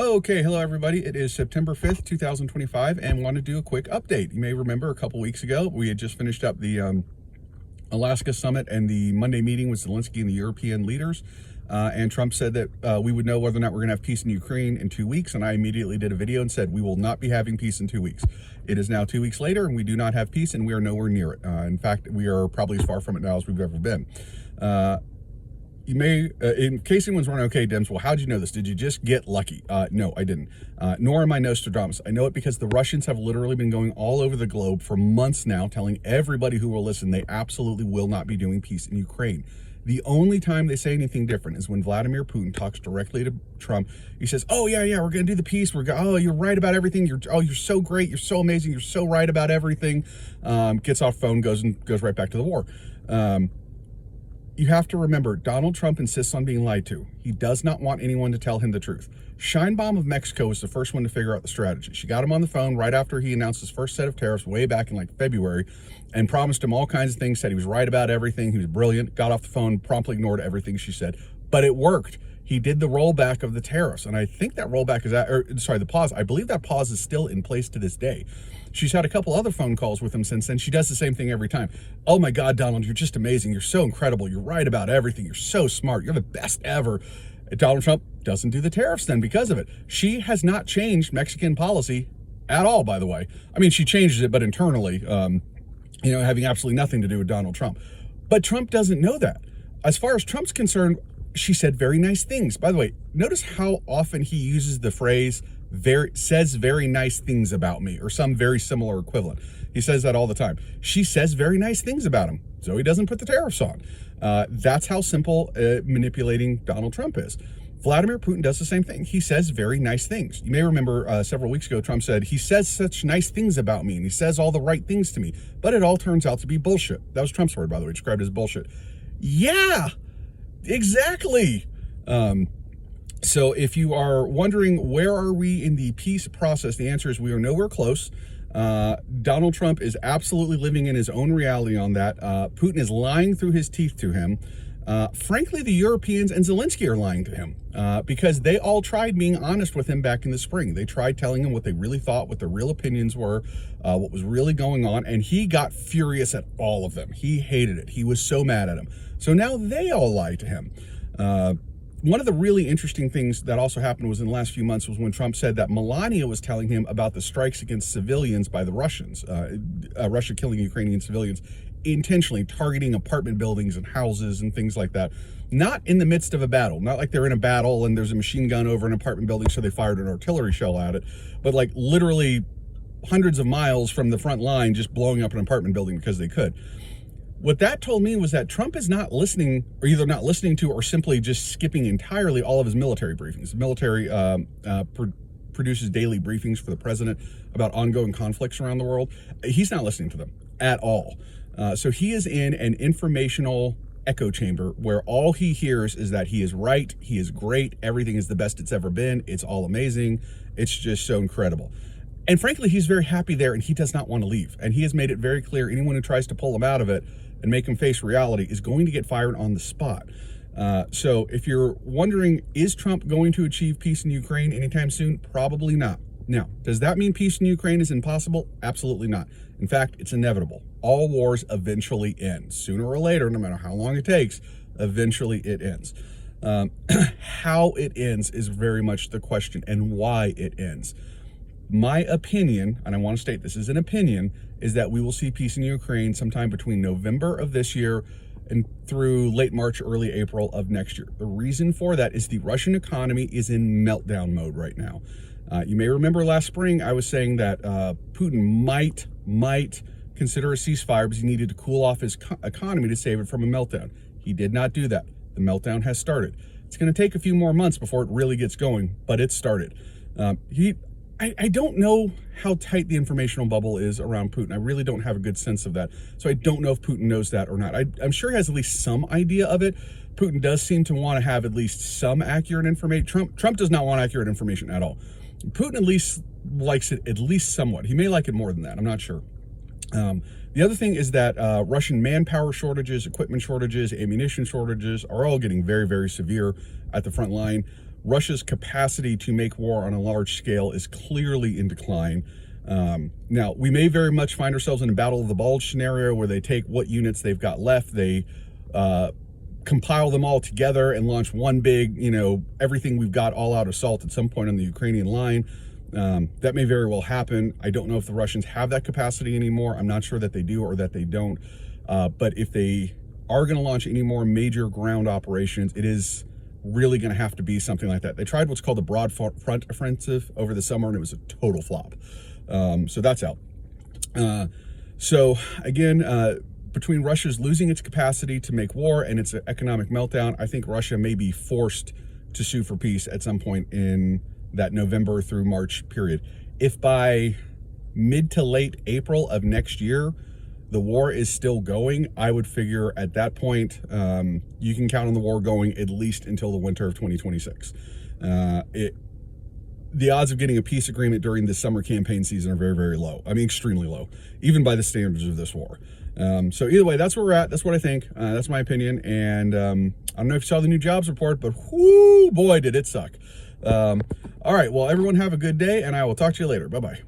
Okay, hello everybody. It is September 5th, 2025, and want to do a quick update. You may remember a couple weeks ago, we had just finished up the Alaska summit and the Monday meeting with Zelensky and the European leaders. And Trump said that we would know whether or not we're going to have peace in Ukraine in 2 weeks. And I immediately did a video and said, we will not be having peace in 2 weeks. It is now 2 weeks later, and we do not have peace, and we are nowhere near it. In fact, we are probably as far from it now as we've ever been. You may, in case anyone's wondering, okay, Dems, well, how'd you know this? Did you just get lucky? No, I didn't. Nor am I Nostradamus. I know it because the Russians have literally been going all over the globe for months now, telling everybody who will listen they absolutely will not be doing peace in Ukraine. The only time they say anything different is when Vladimir Putin talks directly to Trump. He says, oh, yeah, we're going to do the peace. Oh, you're right about everything. You're so great. You're so amazing. You're so right about everything. Gets off phone, goes right back to the war. You have to remember, Donald Trump insists on being lied to. He does not want anyone to tell him the truth. Scheinbaum of Mexico was the first one to figure out the strategy. She got him on the phone right after he announced his first set of tariffs way back in like February and promised him all kinds of things, said he was right about everything. He was brilliant, got off the phone, promptly ignored everything she said. But it worked. He did the rollback of the tariffs. And I think that rollback is, the pause. I believe that pause is still in place to this day. She's had a couple other phone calls with him since then. She does the same thing every time. Oh my God, Donald, you're just amazing. You're so incredible. You're right about everything. You're so smart. You're the best ever. Donald Trump doesn't do the tariffs then because of it. She has not changed Mexican policy at all, by the way. I mean, she changes it, but internally, having absolutely nothing to do with Donald Trump. But Trump doesn't know that. As far as Trump's concerned, she said very nice things. By the way, notice how often he uses the phrase says very nice things about me, or some very similar equivalent. He says that all the time. She says very nice things about him, so he doesn't put the tariffs on. That's how simple manipulating Donald Trump is. Vladimir Putin does the same thing. He says very nice things. You may remember several weeks ago, Trump said, he says such nice things about me, and he says all the right things to me, but it all turns out to be bullshit. That was Trump's word, by the way, described as bullshit. Yeah, exactly. So if you are wondering where are we in the peace process, the answer is we are nowhere close. Donald Trump is absolutely living in his own reality on that. Putin is lying through his teeth to him. Frankly, the Europeans and Zelensky are lying to him because they all tried being honest with him back in the spring. They tried telling him what they really thought, what their real opinions were, what was really going on, and he got furious at all of them. He hated it. He was so mad at him. So now they all lie to him. One of the really interesting things that also happened was in the last few months was when Trump said that Melania was telling him about the strikes against civilians by the Russians, Russia killing Ukrainian civilians, intentionally targeting apartment buildings and houses and things like that. Not in the midst of a battle, not like they're in a battle and there's a machine gun over an apartment building so they fired an artillery shell at it, but like literally hundreds of miles from the front line just blowing up an apartment building because they could. What that told me was that Trump is not listening, or either not listening to, or simply just skipping entirely all of his military briefings. The military produces daily briefings for the president about ongoing conflicts around the world. He's not listening to them at all. So he is in an informational echo chamber where all he hears is that he is right, he is great, everything is the best it's ever been, it's all amazing, it's just so incredible. And frankly, he's very happy there, and he does not want to leave. And he has made it very clear anyone who tries to pull him out of it and make him face reality is going to get fired on the spot. So if you're wondering, is Trump going to achieve peace in Ukraine anytime soon? Probably not. Now, does that mean peace in Ukraine is impossible? Absolutely not. In fact, it's inevitable. All wars eventually end. Sooner or later, no matter how long it takes, eventually it ends. How it ends is very much the question, and why it ends. My opinion, and I want to state this is an opinion, is that we will see peace in Ukraine sometime between November of this year and through late March, early April of next year. The reason for that is the Russian economy is in meltdown mode right now. You may remember last spring I was saying that Putin might consider a ceasefire because he needed to cool off his economy to save it from a meltdown. He did not do that. The meltdown has started. It's going to take a few more months before it really gets going, but it started. I don't know how tight the informational bubble is around Putin. I really don't have a good sense of that. So I don't know if Putin knows that or not. I'm sure he has at least some idea of it. Putin does seem to want to have at least some accurate information. Trump does not want accurate information at all. Putin at least likes it at least somewhat. He may like it more than that. I'm not sure. The other thing is that Russian manpower shortages, equipment shortages, ammunition shortages are all getting very, very severe at the front line. Russia's capacity to make war on a large scale is clearly in decline. Now, we may very much find ourselves in a battle of the bulge scenario where they take what units they've got left, they compile them all together and launch one big, everything we've got all out assault at some point on the Ukrainian line. That may very well happen. I don't know if the Russians have that capacity anymore. I'm not sure that they do or that they don't. But if they are going to launch any more major ground operations, it is really going to have to be something like that. They tried what's called the broad front offensive over the summer, and it was a total flop. So that's out. So again, between Russia's losing its capacity to make war and its economic meltdown, I think Russia may be forced to sue for peace at some point in that November through March period. If by mid to late April of next year, the war is still going, I would figure at that point, you can count on the war going at least until the winter of 2026. The odds of getting a peace agreement during the summer campaign season are very, very low. I mean, extremely low, even by the standards of this war. So either way, that's where we're at. That's what I think. That's my opinion. And I don't know if you saw the new jobs report, but whoo, boy, did it suck. All right, well, everyone have a good day, and I will talk to you later. Bye-bye.